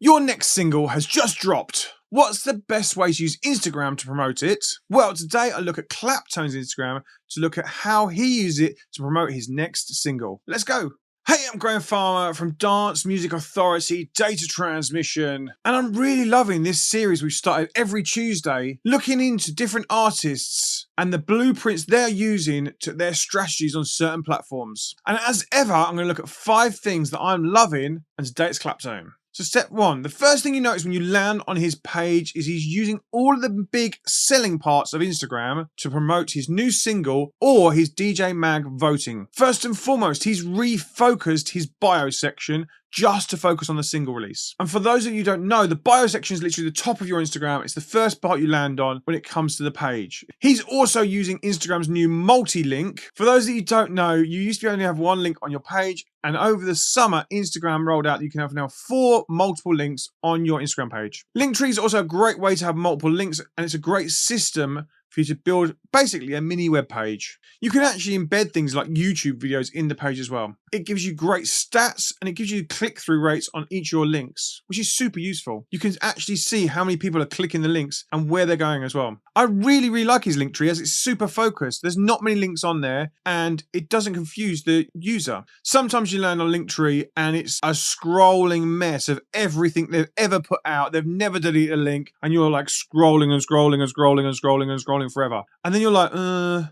Your next single has just dropped. What's the best way to use Instagram to promote it? Well, today I look at Claptone's Instagram to look at how he uses it to promote his next single. Let's go. Hey, I'm Graham Farmer from Dance Music Authority Data Transmission, and I'm really loving this series we've started every Tuesday, looking into different artists and the blueprints they're using to their strategies on certain platforms. And as ever, I'm going to look at 5 things that I'm loving, and today it's Claptone. So step 1, the first thing you notice when you land on his page is he's using all of the big selling parts of Instagram to promote his new single or his DJ Mag voting. First and foremost, he's refocused his bio section just to focus on the single release. And for those of you who don't know, the bio section is literally the top of your Instagram. It's the first part you land on when it comes to the page. He's also using Instagram's new multi-link. For those of you who don't know, you used to only have 1 link on your page, and over the summer, Instagram rolled out that you can have now 4 multiple links on your Instagram page. Linktree is also a great way to have multiple links, and it's a great system for you to build basically a mini web page. You can actually embed things like YouTube videos in the page as well. It gives you great stats and it gives you click-through rates on each of your links, which is super useful. You can actually see how many people are clicking the links and where they're going as well. I really like his Linktree as it's super focused. There's not many links on there and it doesn't confuse the user. Sometimes you land on Linktree and it's a scrolling mess of everything they've ever put out. They've never deleted a link and you're like scrolling forever. And then you're like,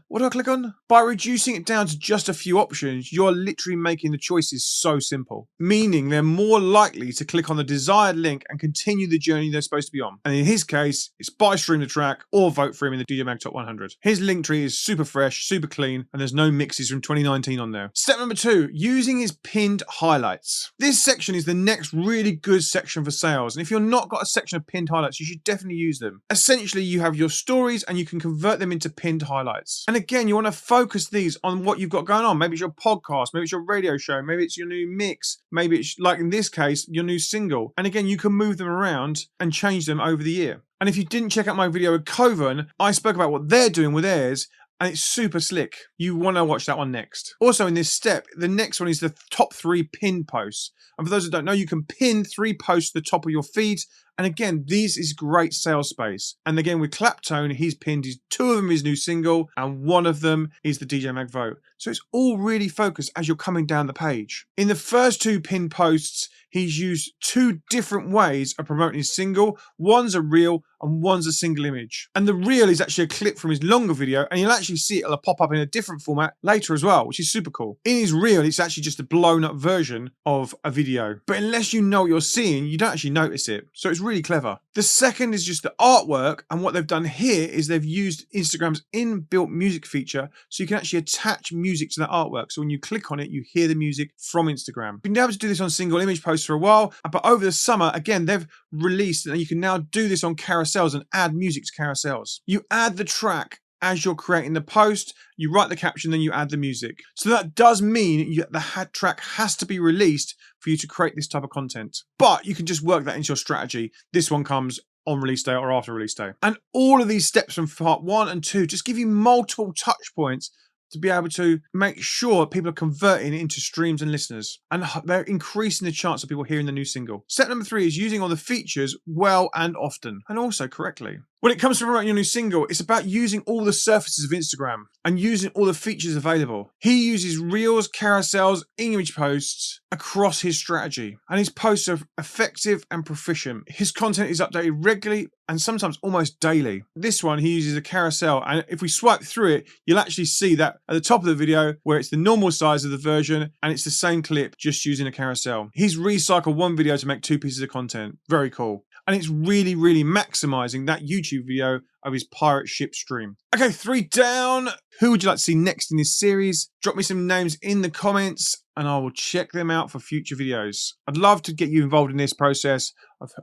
what do I click on? By reducing it down to just a few options, you're literally making the choices so simple, meaning they're more likely to click on the desired link and continue the journey they're supposed to be on. And in his case, it's buy stream the track or vote for him in the DJ Mag Top 100. His Linktree is super fresh, super clean, and there's no mixes from 2019 on there. Step number 2, using his pinned highlights. This section is the next really good section for sales. And if you've not got a section of pinned highlights, you should definitely use them. Essentially, you have your stories and you can convert them into pinned highlights. And again, you want to focus these on what you've got going on. Maybe it's your podcast, maybe it's your radio show, maybe it's your new mix, maybe it's, like in this case, your new single. And again, you can move them around and change them over the year. And if you didn't check out my video with Coven, I spoke about what they're doing with theirs, and it's super slick. You want to watch that one next. Also in this step, the next one is the top 3 pinned posts. And for those that don't know, you can pin 3 posts to the top of your feed. And again, this is great sales space. And again, with Claptone, he's pinned 2 of them his new single, and 1 of them is the DJ Mag vote. So it's all really focused as you're coming down the page. In the first 2 pinned posts, he's used 2 different ways of promoting his single. One's a reel and one's a single image. And the reel is actually a clip from his longer video, and you'll actually see it'll pop up in a different format later as well, which is super cool. In his reel, it's actually just a blown up version of a video. But unless you know what you're seeing, you don't actually notice it. So it's really clever. The second is just the artwork, and what they've done here is they've used Instagram's inbuilt music feature, so you can actually attach music to that artwork. So when you click on it, you hear the music from Instagram. You've been able to do this on single image posts for a while, but over the summer, again, they've released, and you can now do this on carousels and add music to carousels. You add the track as you're creating the post, you write the caption, then you add the music. So that does mean the track has to be released for you to create this type of content. But you can just work that into your strategy. This one comes on release day or after release day. And all of these steps from part 1 and 2 just give you multiple touch points to be able to make sure people are converting into streams and listeners. And they're increasing the chance of people hearing the new single. Step number 3 is using all the features well and often, and also correctly. When it comes to promoting your new single, it's about using all the surfaces of Instagram and using all the features available. He uses reels, carousels, image posts across his strategy, and his posts are effective and proficient. His content is updated regularly and sometimes almost daily. This one, he uses a carousel, and if we swipe through it, you'll actually see that at the top of the video where it's the normal size of the version and it's the same clip just using a carousel. He's recycled 1 video to make 2 pieces of content. Very cool. And it's really maximizing that YouTube video of his pirate ship stream. Okay, 3 down. Who would you like to see next in this series? Drop me some names in the comments and I will check them out for future videos. I'd love to get you involved in this process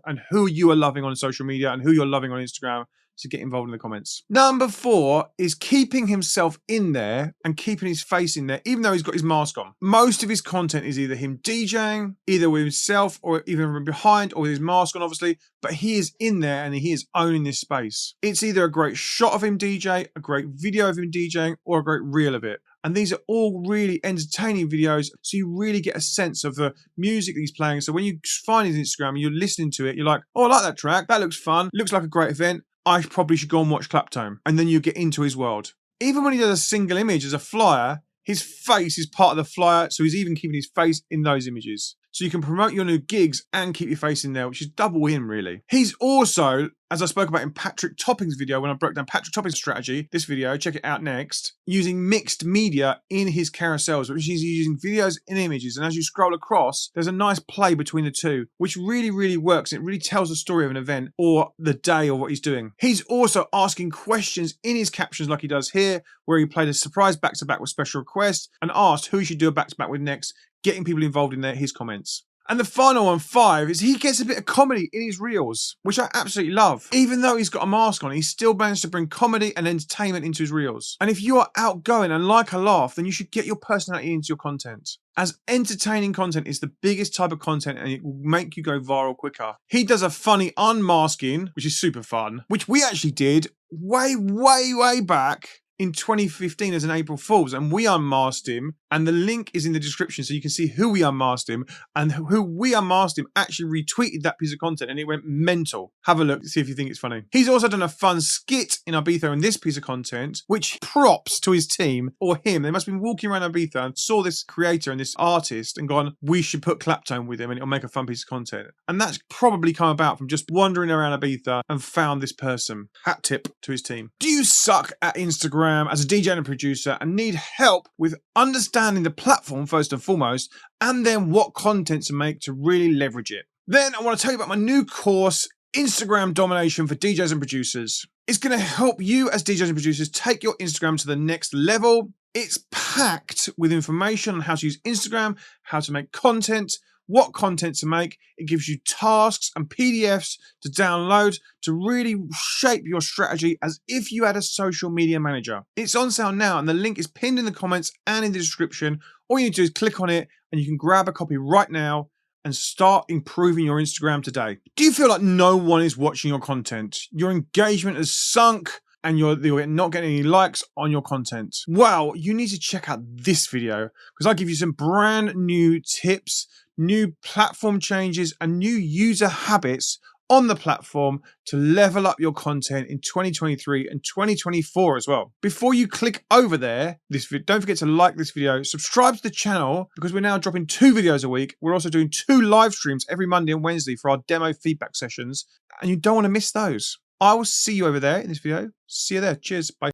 and who you are loving on social media and who you're loving on Instagram. So get involved in the comments. Number 4 is keeping himself in there and keeping his face in there, even though he's got his mask on. Most of his content is either him DJing, either with himself or even from behind or with his mask on, obviously, but he is in there and he is owning this space. It's either a great shot of him DJ, a great video of him DJing, or a great reel of it. And these are all really entertaining videos, so you really get a sense of the music that he's playing. So when you find his Instagram and you're listening to it, you're like, oh, I like that track. That looks fun. Looks like a great event. I probably should go and watch Claptone. And then you get into his world. Even when he does a single image as a flyer, his face is part of the flyer, so he's even keeping his face in those images. So you can promote your new gigs and keep your face in there, which is double win, really. He's also, as I spoke about in Patrick Topping's video, when I broke down Patrick Topping's strategy, this video, check it out next, using mixed media in his carousels, which is using videos and images. And as you scroll across, there's a nice play between the two, which really, really works. It really tells the story of an event or the day or what he's doing. He's also asking questions in his captions like he does here, where he played a surprise back-to-back with special requests and asked who he should do a back-to-back with next, getting people involved in his comments. And the final one, 5, is he gets a bit of comedy in his reels, which I absolutely love. Even though he's got a mask on, he still managed to bring comedy and entertainment into his reels. And if you are outgoing and like a laugh, then you should get your personality into your content, as entertaining content is the biggest type of content and it will make you go viral quicker. He does a funny unmasking, which is super fun, which we actually did way back in 2015 as an April Fool's, and we unmasked him, and the link is in the description so you can see who we unmasked him, and who we unmasked him actually retweeted that piece of content and it went mental. Have a look, see if you think it's funny. He's also done a fun skit in Ibiza in this piece of content, which props to his team, or him. They must have been walking around Ibiza and saw this creator and this artist and gone, we should put Claptone with him and it'll make a fun piece of content. And that's probably come about from just wandering around Ibiza and found this person. Hat tip to his team. Do you suck at Instagram as a DJ and a producer and need help with understanding the platform first and foremost, and then what content to make to really leverage it? Then I want to tell you about my new course, Instagram Domination for DJs and Producers. It's going to help you as DJs and producers take your Instagram to the next level. It's packed with information on how to use Instagram, how to make content, what content to make. It gives you tasks and PDFs to download to really shape your strategy as if you had a social media manager. It's on sale now and the link is pinned in the comments and in the description. All you need to do is click on it and you can grab a copy right now and start improving your Instagram today. Do you feel like no one is watching your content? Your engagement has sunk and you're not getting any likes on your content? Well, you need to check out this video because I give you some brand new tips, new platform changes, and new user habits on the platform to level up your content in 2023 and 2024 as well. Before you click over there, don't forget to like this video, subscribe to the channel because we're now dropping 2 videos a week. We're also doing 2 live streams every Monday and Wednesday for our demo feedback sessions, and you don't want to miss those. I will see you over there in this video. See you there. Cheers. Bye.